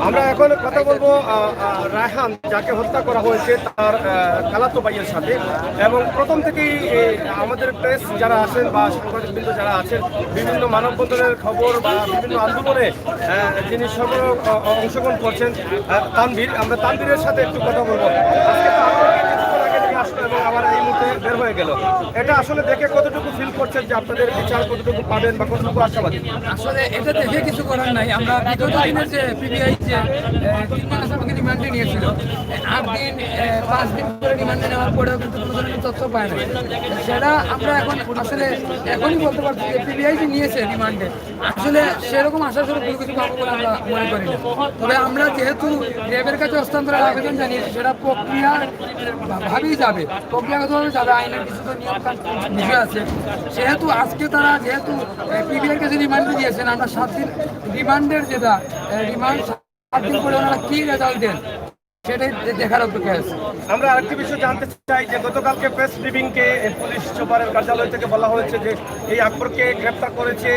আমরা এখন কথা বলবো রায়হান, যাকে হত্যা করা হয়েছে তার খালাতো ভাইয়ের সাথে। এবং প্রথম থেকেই আমাদের প্রেস যারা আছেন বা সাংবাদিকবৃন্দ যারা আছেন, বিভিন্ন মানববন্ধনের খবর বা বিভিন্ন আন্দোলনে যিনি অংশগ্রহণ করছেন তানভীর, আমরা তানভীরের সাথে একটু কথা বলবো। আজকে তো আসলো এবং আবার এই মুহূর্তে বের হয়ে গেল, এটা আসলে দেখে কতটুকু ফিল করছেন যে আপনাদের বিচার কতটুকু পাবেন বা কতটুকু আশাবাদী?
আসলে এটা দেখে কিছু করার নাই। আমরা বিগত দিনের যে পিবিআই যে 3 দিন আসামিকে রিমান্ডে নিয়েছিল, 8 দিন 5 দিন করে রিমান্ডে নেওয়ার পরেও কিন্তু কোনো ধরনের তথ্য পায় না। সেটা আমরা এখন আসলে এখনই বলতে পারছি যে পিবিআই যে নিয়েছে রিমান্ডে আসলে সেরকম আশাস্বরূপ কোনো কিছু পাবো বলে আমরা মনে করি না। তবে আমরা যেহেতু র্যাবের কাছে হস্তান্তরের আবেদন জানিয়েছি, সেটা প্রক্রিয়া ভাবেই যাবে, প্রক্রিয়াগতভাবে
করে যাবে, আইনের কিছু তো নিয়ম কানুন বিষয় আছে। সেহেতু আজকে তারা যেহেতু পিবিআর কাছে রিমান্ড দিয়েছেন, আমরা 7 দিন রিমান্ডের যেটা রিমান্ড 7 দিন করে ওনারা কি রেজাল্ট দেন সেটাই দেখার অপেক্ষা আছে।
আমরা আরেকটি বিষয় জানতে চাই যে গতকালকে প্রেস ব্রিফিংকে পুলিশ সুপারের কার্যালয় থেকে বলা হয়েছে যে এই আকবরকে গ্রেপ্তার করেছে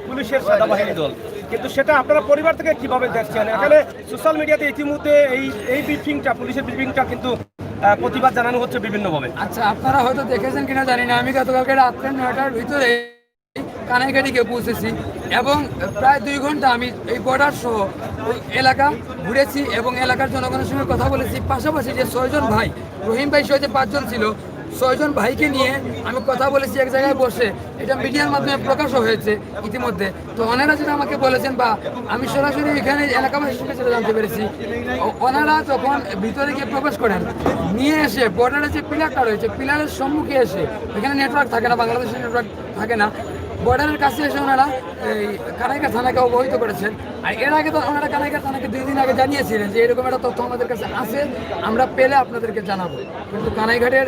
পুলিশের সাদা বাহিনী দল, কিন্তু সেটা আপনারা পরিবার থেকে কিভাবে দেখছেন? এখানে সোশ্যাল মিডিয়াতে ইতিমধ্যে এই ব্রিফিংটা, পুলিশের ব্রিফিংটা কিন্তু প্রতিবাদ জানানো হচ্ছে বিভিন্নভাবে।
আচ্ছা, আপনারা হয়তো দেখেছেন কিনা জানি না, আমি গতকালকে রাত্রে 9টার ভিতরে কানাইঘাটি গিয়ে পৌঁছেছি এবং প্রায় 2 ঘন্টা আমি এই বর্ডার সহ ওই এলাকা ঘুরেছি এবং এলাকার জনগণের সঙ্গে কথা বলেছি। পাশাপাশি যে 6 জন ভাই, রহিম ভাই সহ যে 5 জন ছিল, 6 জন ভাইকে নিয়ে আমি কথা বলেছি এক জায়গায় বসে। এটা মিডিয়ার মাধ্যমে প্রকাশও হয়েছে ইতিমধ্যে। তো ওনারা যেটা আমাকে বলেছেন বা আমি সরাসরি এখানে এলাকাবাসীর সঙ্গে যেটা জানতে পেরেছি, ওনারা যখন ভিতরে গিয়ে প্রবেশ করেন, নিয়ে এসে বর্ডারে যে পিলারটা রয়েছে, পিলারের সম্মুখে এসে, এখানে নেটওয়ার্ক থাকে না, বাংলাদেশের নেটওয়ার্ক থাকে না, বর্ডারের কাছে এসে ওনারা এই কানাইঘাট থানাকে অবহিত করেছেন। আর এর আগে তো ওনারা কানাইঘাট থানাকে 2 দিন আগে জানিয়েছিলেন যে এরকম একটা তথ্য আমাদের কাছে আছে, আমরা পেলে আপনাদেরকে জানাবো। কিন্তু কানাইঘাটের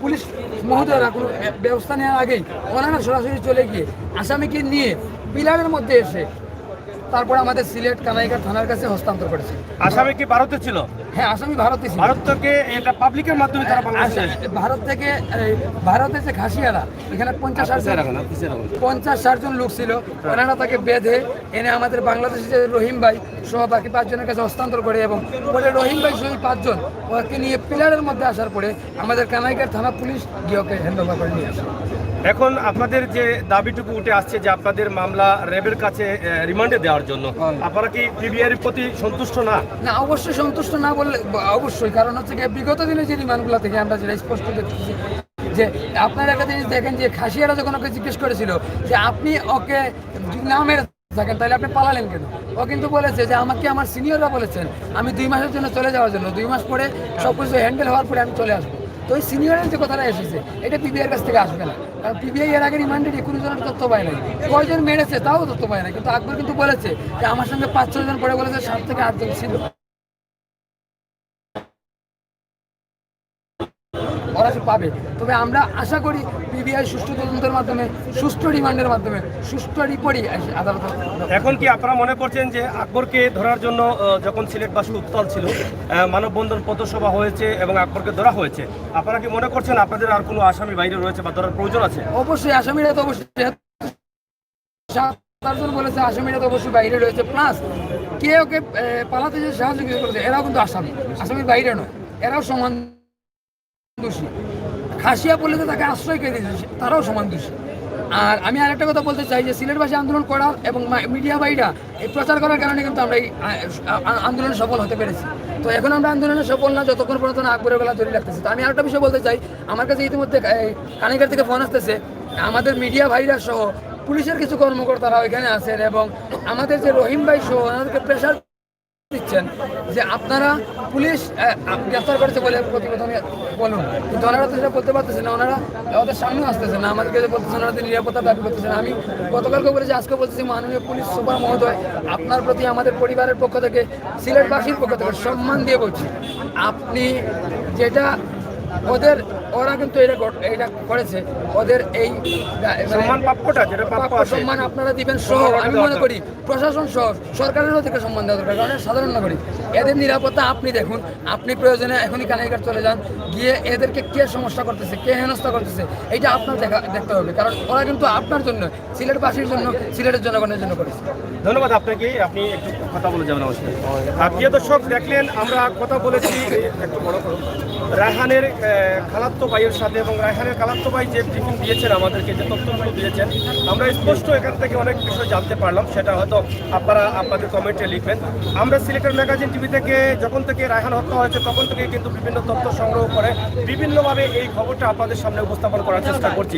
পুলিশ মহোদয়রা কোনো ব্যবস্থা নেওয়ার আগেই ওনারা সরাসরি চলে গিয়ে আসামিকে নিয়ে পিলারের মধ্যে এসে তারপর আমাদের সিলেট কানাইঘাট থানার কাছে হস্তান্তর করেছে।
আসামি কি ভারতে ছিল?
হ্যাঁ, আসামি ভারতে ছিল।
ভারত থেকে এটা পাবলিকের মাধ্যমে তারা বাংলাদেশে
ভারত থেকে ভারতের যে খাসিয়ারা, এখানে 50-60 জন লোক ছিল, ওনারা তাকে বেঁধে এনে আমাদের বাংলাদেশের যে রহিম ভাই সহ বাকি 5 জনের কাছে হস্তান্তর করে এবং পরে রহিম ভাই সহ 5 জন ওকে নিয়ে পিলারের মধ্যে আসার পরে আমাদের কানাইঘাট থানা পুলিশ গিয়ে ওকে হ্যান্ডওভার করে নিয়ে আসে।
এখন আপনাদের যে দাবিটুকু উঠে আসছে যে আপনাদের মামলা র্যাবের কাছে রিমান্ডে দেওয়ার জন্য, আপনারা কি পিবিআর এর প্রতি সন্তুষ্ট না?
না, অবশ্যই সন্তুষ্ট না বললে অবশ্যই, কারণ হচ্ছে কি বিগত দিনে যে রিমান্ডগুলো থেকে আমরা যেটা স্পষ্ট দেখতেছি যে আপনারা একটা জিনিস দেখেন যে খাসিয়ারা যখন ওকে জিজ্ঞেস করেছিল যে আপনি ওকে না মেরে থাকেন তাহলে আপনি পালালেন কেন, ও কিন্তু বলেছে যে আমাকে আমার সিনিয়ররা বলেছেন আমি 2 মাসের জন্য চলে যাওয়ার জন্য, 2 মাস পরে সব কিছু হ্যান্ডেল হওয়ার পরে আমি চলে আসবো। তো ওই সিনিয়রের যে কথাটা এসেছে এটা পিবিআইয়ের কাছ থেকে আসবে না, কারণ পিবিআই এর আগে রিমান্ডে 19 জনের তথ্য পায় নাই, কয়জন মেরেছে তাও তথ্য পায় না। কিন্তু আকবর কিন্তু বলেছে যে আমার সঙ্গে 5-6 জন পরে বলেছে 7 থেকে 8 জন ছিল। ওরা পাবে, তবে আমরা আশা করি পিবিআই সুষ্ঠু তদন্তের মাধ্যমে, সুষ্ঠু রিমান্ডের মাধ্যমে, সুষ্ঠু রিপোর্টই আদালত।
এখন কি আপনারা মনে করছেন যে আকবরকে ধরার জন্য যখন সিলেটবাসী উত্তাল ছিল, মানববন্ধন পথসভা হয়েছে এবং আকবরকে ধরা হয়েছে, আপনারা কি মনে করছেন আপনাদের আর কোনো আসামি বাইরে রয়েছে বা ধরার প্রয়োজন আছে?
অবশ্যই আসামিরা তো অবশ্যই 7 জন বলেছে, আসামিরা তো অবশ্যই বাইরে রয়েছে, প্লাস কে ওকে পালাতে যে সাহায্য করেছে এরাও কিন্তু আসামির বাইরে নয়, এরাও সমান দোষী। খাসিয়া বলে তাকে আশ্রয় কে দিয়েছে তারাও সমান দোষী। আর আমি আরেকটা কথা বলতে চাই যে সিলেটবাসী আন্দোলন করার এবং মিডিয়া ভাইরা এই প্রচার করার কারণে কিন্তু আমরা এই আন্দোলনে সফল হতে পেরেছি। তো এখন আমরা আন্দোলনে সফল না যতক্ষণ পর্যন্ত না আকবরের গলা ধরে রাখতেছি। তো আমি আরেকটা বিষয় বলতে চাই, আমার কাছে ইতিমধ্যে কানাইঘাট থেকে ফোন আসতেছে, আমাদের মিডিয়া ভাইরা সহ পুলিশের কিছু কর্মকর্তারা ওইখানে আছেন এবং আমাদের যে রহিম ভাই সহ ওনাদেরকে প্রেশার দিচ্ছেন যে আপনারা পুলিশ গ্রেফতার করেছে বলে প্রতিবেদনে বলুন, কিন্তু ওনারা তো সেটা বলতে পারতেছে না, ওনারা ওদের সামনে আসতেছে না, আমাদেরকে বলতেছে ওনাদের নিরাপত্তা দাবি করতেছেন। আমি গতকালকে বলেছি, আজকে বলতেছি, মাননীয় পুলিশ সুপার মহোদয় আপনার প্রতি আমাদের পরিবারের পক্ষ থেকে, সিলেটবাসীর পক্ষ থেকে সম্মান দিয়ে বলছি, আপনি যেটা ওরা কিন্তু এটা করেছে, ওদের এই সম্মান আপনারা দিবেন সহ আমি মনে করি প্রশাসন সহ সরকারেরও থেকে সম্মান দেওয়া দরকার, কারণ সাধারণ নাগরিক এদের নিরাপত্তা আপনি দেখুন, আপনি প্রয়োজনে এখনই কানাইঘাট চলে যান, গিয়ে এদেরকে কে সমস্যা করতেছে, কে হেনস্থা করতেছে এইটা আপনার দেখতে হবে, কারণ ওরা কিন্তু আপনার জন্য, সিলেটবাসীর জন্য, সিলেটের জনগণের জন্য করেছে।
ধন্যবাদ আপনাকে, আপনি একটু কথা বলে যাবেন অবশ্যই। প্রিয় দর্শক, দেখলেন আমরা কথা বলেছি একটু বড় করুন রায়হানের খালাত্তো ভাইয়ের সাথে, এবং রায়হানের খালাত্তো ভাই যে ব্রিফিং দিয়েছেন আমাদেরকে, যে তথ্যগুলো দিয়েছেন, আমরা স্পষ্ট এখান থেকে অনেক বিষয় জানতে পারলাম, সেটা হয়তো আপনারা আপনাদের কমেন্টে লিখবেন। আমরা সিলেটের ম্যাগাজিন টিভি থেকে যখন থেকে রায়হান হত্যা হয়েছে তখন থেকে কিন্তু বিভিন্ন তথ্য সংগ্রহ করে বিভিন্নভাবে এই খবরটা আপনাদের সামনে উপস্থাপন করার চেষ্টা করছি।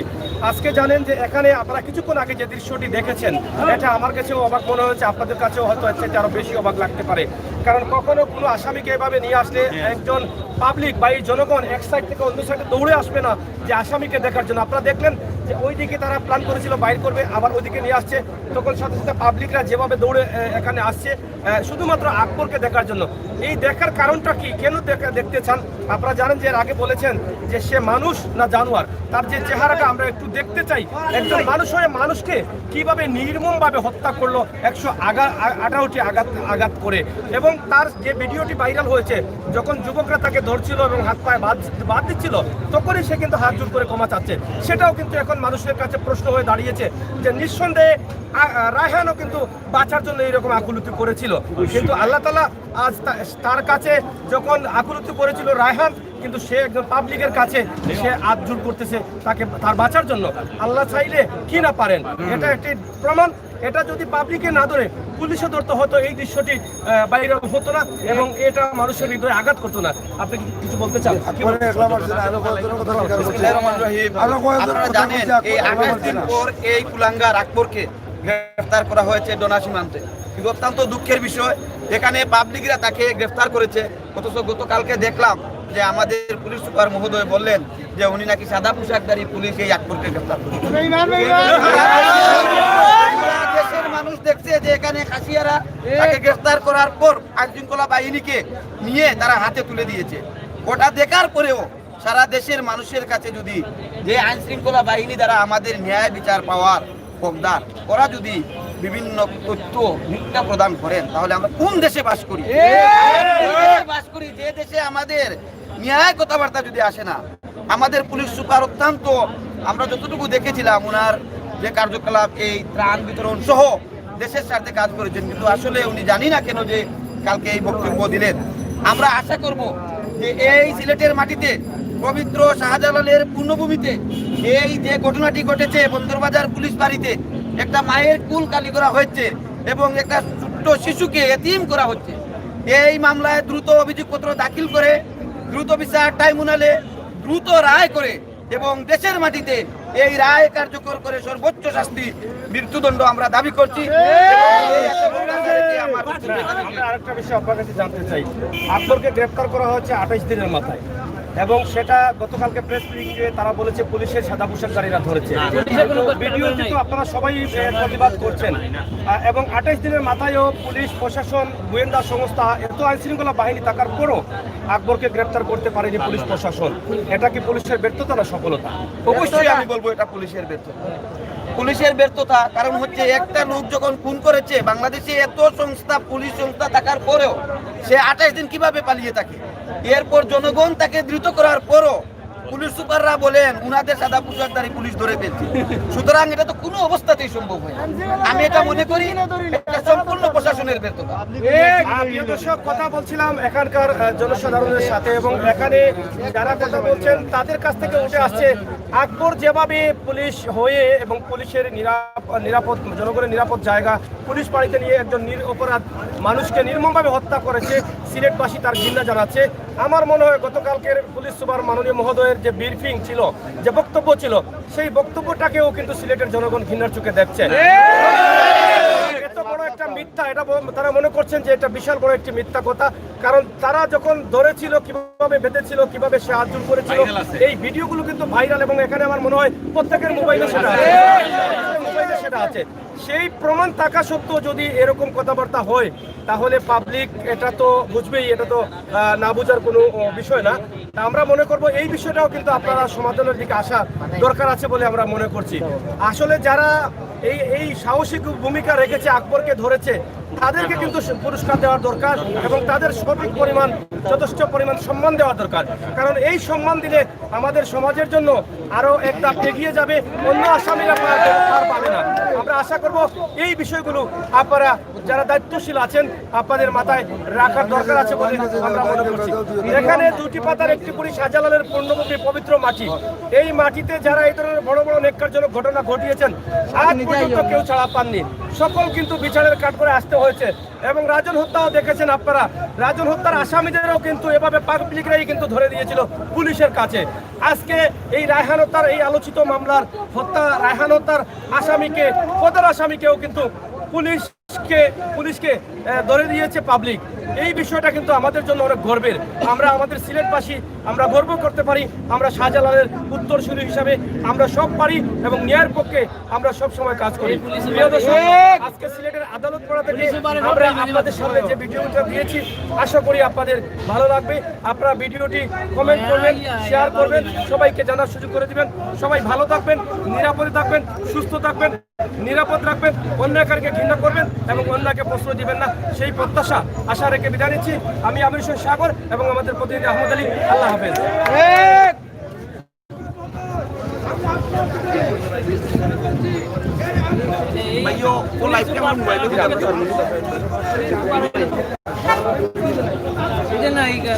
আজকে জানেন যে এখানে আপনারা কিছুক্ষণ আগে যে দৃশ্যটি দেখেছেন, এটা আমার কাছেও অবাক মনে হয়েছে, আপনাদের কাছেও হয়তো এর চাইতে আরও বেশি অবাক লাগতে পারে, কারণ কখনো কোনো আসামিকে এভাবে নিয়ে আসলে একজন পাবলিক বা এই জনগণ এক সাইড থেকে অন্য সাইডে দৌড়ে আসবে না যে আসামিকে দেখার জন্য। আপনারা দেখলেন যে ওইদিকে তারা প্ল্যান করেছিল বাইর করবে, আবার ওইদিকে নিয়ে আসছে, তখন সাথে সাথে পাবলিকরা যেভাবে দৌড়ে এখানে আসছে শুধুমাত্র আকবরকে দেখার জন্য। এই দেখার কারণটা কি, কেন দেখতে চান? আপনারা জানেন যে এর আগে বলেছেন যে সে মানুষ না জানোয়ার, তার যে চেহারাটা আমরা একটু দেখতে চাই। একজন মানুষ হয়ে মানুষকে কিভাবে নির্মমভাবে হত্যা করলো 118টি আঘাত করে। এবং তার যে ভিডিওটি ভাইরাল হয়েছে, যখন যুবকরা তাকে ধরছিল এবং হাত পায়ে বাদ দিচ্ছিল, তখনই সে কিন্তু হাত জোর করে ক্ষমা চাচ্ছে। সেটাও কিন্তু এখন মানুষের কাছে প্রশ্ন হয়ে দাঁড়িয়েছে যে নিঃসন্দেহে রায়হানও কিন্তু বাঁচার জন্য এইরকম আকুলতি করেছিল, কিন্তু আল্লাহ তাআলা আজ তার কাছে যখন আকুলতি করেছিল রায়হান, কিন্তু সে একজন পাবলিকের কাছে সে হাত জোর করতেছে তাকে তার বাঁচার জন্য। আল্লাহ চাইলে কি না পারেন, এটা একটি প্রমাণ। এটা যদি পাবলিকে না ধরে পুলিশে ধরতে হতো, এই দৃশ্যটি বাইরে হতো না এবং এটা মানুষের হৃদয়ে আঘাত করতো না। আপনি কিছু বলতে চান?
আপনারা জানেন এই 28 দিন পর এই কুলাঙ্গার আকবরকে গ্রেফতার করা হয়েছে ডোনা সীমান্তে। কিন্তু অত্যন্ত দুঃখের বিষয়, এখানে পাবলিকরা তাকে গ্রেফতার করেছে, অথচ গতকালকে দেখলাম যে আমাদের পুলিশ সুপার মহোদয় বললেন যে উনি নাকি সাদা পোশাকধারী পুলিশ এই আকবরকে গ্রেফতার করেছে। দেশের মানুষ দেখছে যে এখানে খাসিয়ারা তাকে গ্রেফতার করার পর আইন শৃঙ্খলা বাহিনীকে নিয়ে তারা হাতে তুলে দিয়েছে। ওটা দেখার পরেও সারা দেশের মানুষের কাছে যদি যে আইন শৃঙ্খলা বাহিনী দ্বারা আমাদের ন্যায় বিচার পাওয়ার হকদার, ওরা যদি বিভিন্ন তথ্য মিথ্যা প্রদান করেন, তাহলে আমরা কোন দেশে বাস করি? যে দেশে আমাদের ন্যায় কথাবার্তা যদি আসে না। আমাদের পুলিশ সুপার অত্যন্ত, আমরা যতটুকু দেখেছিলাম ওনার যে কার্যকলাপ, এই ত্রাণ বিতরণ সহ দেশের স্বার্থে কাজ করেছেন, কিন্তু আসলে উনি জানি না কেন যে কালকে এই বক্তব্য দিলেন। আমরা আশা করব যে এই সিলেটের মাটিতে, পবিত্র শাহজালালের পূর্ণভূমিতে এই যে ঘটনাটি ঘটেছে, বন্দরবাজার পুলিশ বাড়িতে একটা মায়ের কুল কালি করা হয়েছে এবং একটা ছোট্ট শিশুকে এতিম করা হচ্ছে, এই মামলায় দ্রুত অভিযোগপত্র দাখিল করে, দ্রুত বিচার ট্রাইব্যুনালে দ্রুত রায় করে এবং দেশের মাটিতে এই রায় কার্যকর করে সর্বোচ্চ শাস্তি, মৃত্যুদণ্ড আমরা দাবি করছি।
আমরা আরেকটা বিষয় আপনার কাছে জানতে চাই, আকবরকে গ্রেফতার করা হয়েছে 28 দিনের মাথায়, এবং সেটা গতকালকে প্রেস ব্রিফিংয়ে তারা বলেছে পুলিশের সাদা পোশাকধারীরা ধরেছে। ভিডিও কিন্তু আপনারা সবাই প্রতিবাদ করছেন, এবং 28 দিনের মাথায়ও পুলিশ প্রশাসন, গোয়েন্দা সংস্থা, এত আইন শৃঙ্খলা বাহিনী থাকার পরও আকবরকে গ্রেফতার করতে পারেনি পুলিশ প্রশাসন। এটা কি পুলিশের ব্যর্থতা না সফলতা?
অবশ্যই আমি বলবো এটা পুলিশের ব্যর্থতা। পুলিশের ব্যর্থতা কারণ হচ্ছে একটা লোক যখন খুন করেছে, বাংলাদেশে এত সংস্থা, পুলিশ সংস্থা থাকার পরেও সে 28 দিন কিভাবে পালিয়ে থাকে? এরপর জনগণ তাকে ধৃত করার পরও পুলিশ সুপাররা বলেন উনাদের সাদা পোশাকধারী পুলিশ ধরে ফেলছে। সুতরাং এটা তো কোনো অবস্থাতেই সম্ভব হয় না। আমি এটা মনে করি এটা সম্পূর্ণ প্রশাসনের ব্যর্থতা।
কথা বলছিলাম এখানকার জনসাধারণের সাথে, এবং এখানে যারা কথা বলছেন তাদের কাছ থেকে উঠে আসছে আকবর যেভাবে পুলিশ হয়ে এবং পুলিশের নিরাপদ, জনগণের নিরাপদ জায়গা, পুলিশ বাড়িতে নিয়ে একজন নিরপরাধ মানুষকে নির্মমভাবে হত্যা করেছে, সিলেটবাসী তার ঘৃণা জানাচ্ছে। আমার মনে হয় গতকালকের পুলিশ সুপার মাননীয় মহোদয়ের যে ব্রিফিং ছিল, যে বক্তব্য ছিল, সেই বক্তব্যটাকেও কিন্তু সিলেটের জনগণ ঘৃণার চোখে দেখছে। এত বড় একটা মিথ্যা, এটা তারা মনে করছেন যে এটা বিশাল বড় একটি মিথ্যা কথা। কারণ তারা যখন ধরেছিল, কিভাবে বেঁধেছিল, কিভাবে সে হাত জোর করেছিল, এই ভিডিওগুলো কিন্তু ভাইরাল, এবং এখানে আমার মনে হয় প্রত্যেকের মোবাইলে সেটা আছে। সেই প্রমাণ থাকা সত্ত্বেও যদি এরকম কথাবার্তা হয়, তাহলে পাবলিক এটা তো বুঝবেই, এটা তো না বোঝার কোনো বিষয় না। আমরা মনে করব এই বিষয়টাও কিন্তু আপনারা সমাধানের দিকে আসা দরকার আছে বলে আমরা মনে করছি। আসলে যারা এই সাহসিক ভূমিকা রেখেছে, আকবরকে ধরেছে, তাদেরকে কিন্তু পুরস্কার দেওয়ার দরকার এবং তাদের সঠিক পরিমাণ, যথেষ্ট পরিমাণ সম্মান দেওয়া দরকার। কারণ এই সম্মান দিলে আমাদের সমাজের জন্য আরো এক ধাপ এগিয়ে যাবে, অন্য আসামিরা আর পাবে না। আমরা আশা করব এই বিষয়গুলো আপনারা যারা দায়িত্বশীল আছেন আপনাদের মাথায় রাখার দরকার আছে বলে আমরা মনে করছি। এখানে দুটি পাতার একটি পুরী শাহজালালের পূর্ণভূমি, পবিত্র মাটি। এই মাটিতে যারা এই ধরনের বড় বড় নেককারজনক ঘটনা ঘটিয়েছেন, আজ পর্যন্ত কেউ ছাড়া পাননি, সকল কিন্তু বিচারের কাঠ করে আসতে হয়েছে। এবং রাজন হত্যাও দেখেছেন আপনারা, রাজন হত্যার আসামিদেরও কিন্তু এভাবে পাবলিকরাই কিন্তু ধরে দিয়েছিল পুলিশের কাছে। আজকে এই রায়হান হত্যার, এই আলোচিত মামলার রায়হান হত্যার আসামিকে, প্রধান আসামিকেও কিন্তু পুলিশ পুলিশকে ধরে দিয়েছে পাবলিক। এই বিষয়টা কিন্তু আমাদের জন্য অনেক গর্বের। আমরা আমাদের সিলেটবাসী আমরা গর্ব করতে পারি, আমরা শাহজালালের উত্তরসূরি হিসাবে আমরা সব পারি এবং ন্যায়ের পক্ষে আমরা সব সময় কাজ করি। প্রিয় দর্শক, আজকে সিলেটের আদালত পাড়া থেকে আমরা আপনাদের সামনে যে ভিডিওটা দিয়েছি, আশা করি আপনাদের ভালো লাগবে। আপনারা ভিডিওটি কমেন্ট করবেন, শেয়ার করবেন, সবাইকে জানার সুযোগ করে দিবেন। সবাই ভালো থাকবেন, নিরাপদে থাকবেন, সুস্থ থাকবেন, নিরাপদ রাখবেন, অন্যায়কারীকে ঘৃণা করবেন এবং অন্যায়কে প্রশ্রয় দিবেন না, সেই প্রত্যাশা আশা রেখে বিদায় নিচ্ছি। আমি আমির হোসেন সাগর এবং আমাদের প্রতিনিধি আহমদ আলী। আল্লাহ হাফেজ।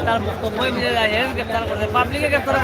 তার বক্তব্য গ্রেপ্তার করে পাবলিকে গ্রেপ্তার